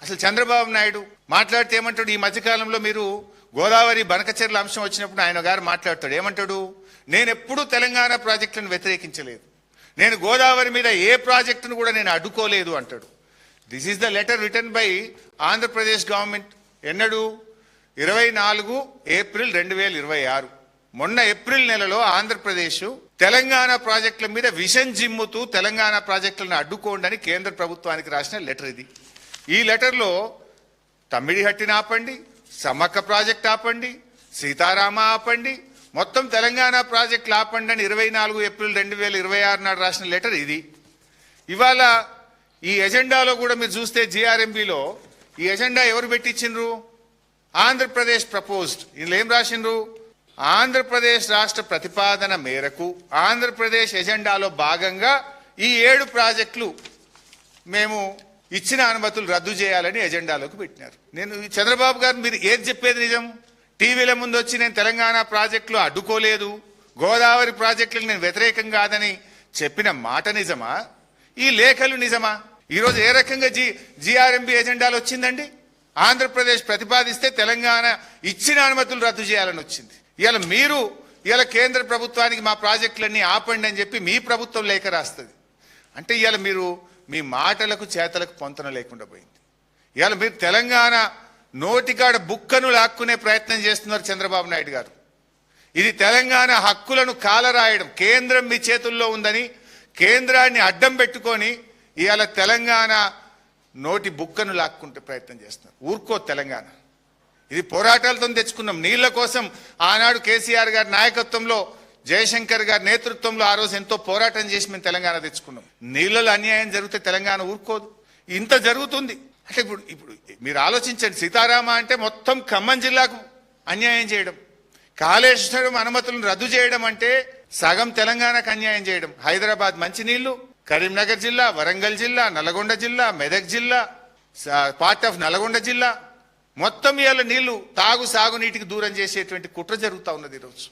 అసలు చంద్రబాబు నాయుడు మాట్లాడితే ఏమంటాడు? ఈ మధ్యకాలంలో మీరు గోదావరి బనకచెర్ల అంశం వచ్చినప్పుడు ఆయన గారు మాట్లాడతాడు, ఏమంటాడు? నేను ఎప్పుడూ తెలంగాణ ప్రాజెక్టులను వ్యతిరేకించలేదు, నేను గోదావరి మీద ఏ ప్రాజెక్టును కూడా నేను అడ్డుకోలేదు అంటాడు. This is the letter written by Andhra Pradesh government. ఎన్నడు? 24 ఏప్రిల్ 2026. మొన్న ఏప్రిల్ నెలలో ఆంధ్రప్రదేశ్ తెలంగాణ ప్రాజెక్టుల మీద విషన్ జిమ్ముతూ తెలంగాణ ప్రాజెక్టులను అడ్డుకోండి అని కేంద్ర ప్రభుత్వానికి రాసిన లెటర్ ఇది. ఈ లెటర్లో తమ్మిడిహట్టిని ఆపండి, సమ్మక్క ప్రాజెక్ట్ ఆపండి, సీతారామ ఆపండి, మొత్తం తెలంగాణ ప్రాజెక్టులు ఆపండి అని 24 ఏప్రిల్ 2026 నాడు రాసిన లెటర్ ఇది. ఇవాళ ఈ ఎజెండాలో కూడా మీరు చూస్తే జిఆర్ఎంబిలో ఈ ఎజెండా ఎవరు పెట్టించిండ్రు? ఆంధ్రప్రదేశ్ ప్రపోజ్డ్. ఇందులో ఏం రాసిండ్రు? ఆంధ్రప్రదేశ్ రాష్ట్ర ప్రతిపాదన మేరకు ఆంధ్రప్రదేశ్ ఎజెండాలో భాగంగా ఈ 7 ప్రాజెక్టులు మేము ఇచ్చిన అనుమతులు రద్దు చేయాలని ఎజెండాలోకి పెట్టినారు. నేను చంద్రబాబు గారు మీరు ఏది చెప్పేది నిజం? టీవీల ముందు వచ్చి నేను తెలంగాణ ప్రాజెక్టులు అడ్డుకోలేదు, గోదావరి ప్రాజెక్టులకు నేను వ్యతిరేకం కాదని చెప్పిన మాట నిజమా? ఈ లేఖలు నిజమా? ఈరోజు ఏ రకంగా జిఆర్ఎంబి ఎజెండాలు వచ్చిందండి? ఆంధ్రప్రదేశ్ ప్రతిపాదిస్తే తెలంగాణ ఇచ్చిన అనుమతులు రద్దు చేయాలని వచ్చింది. ఇవాళ మీరు కేంద్ర ప్రభుత్వానికి మా ప్రాజెక్టులన్నీ ఆపండి అని చెప్పి మీ ప్రభుత్వం లేఖ రాస్తుంది. అంటే ఇవాళ మీరు మీ మాటలకు చేతలకు పొంతన లేకుండా పోయింది. ఇవాళ మీరు తెలంగాణ నోటికాడ బుక్కను లాక్కునే ప్రయత్నం చేస్తున్నారు చంద్రబాబు నాయుడు గారు. ఇది తెలంగాణ హక్కులను కాలరాయడం. కేంద్రం మీ చేతుల్లో ఉందని కేంద్రాన్ని అడ్డం పెట్టుకొని ఇవాళ తెలంగాణ నోటి బుక్కను లాక్కుంటే ప్రయత్నం చేస్తున్నారు. ఊరుకో తెలంగాణ. ఇది పోరాటాలతో తెచ్చుకున్నాం. నీళ్ల కోసం ఆనాడు కేసీఆర్ గారి నాయకత్వంలో, జయశంకర్ గారి నేతృత్వంలో ఆ రోజు ఎంతో పోరాటం చేసి మేము తెలంగాణ తెచ్చుకున్నాం. నీళ్లలో అన్యాయం జరిగితే తెలంగాణ ఊరుకోదు. ఇంత జరుగుతుంది అంటే ఇప్పుడు మీరు ఆలోచించండి. సీతారామ అంటే మొత్తం ఖమ్మం జిల్లాకు అన్యాయం చేయడం, కాళేశ్వరం అనుమతులను రద్దు చేయడం అంటే సగం తెలంగాణకు అన్యాయం చేయడం. హైదరాబాద్ మంచినీళ్లు, కరీంనగర్ జిల్లా, వరంగల్ జిల్లా, నల్గొండ జిల్లా, మెదక్ జిల్లా, పార్ట్ ఆఫ్ నల్గొండ జిల్లా మొత్తం ఇవాళ నీళ్లు సాగునీటికి దూరం చేసేటువంటి కుట్ర జరుగుతూ ఉన్నది ఈరోజు.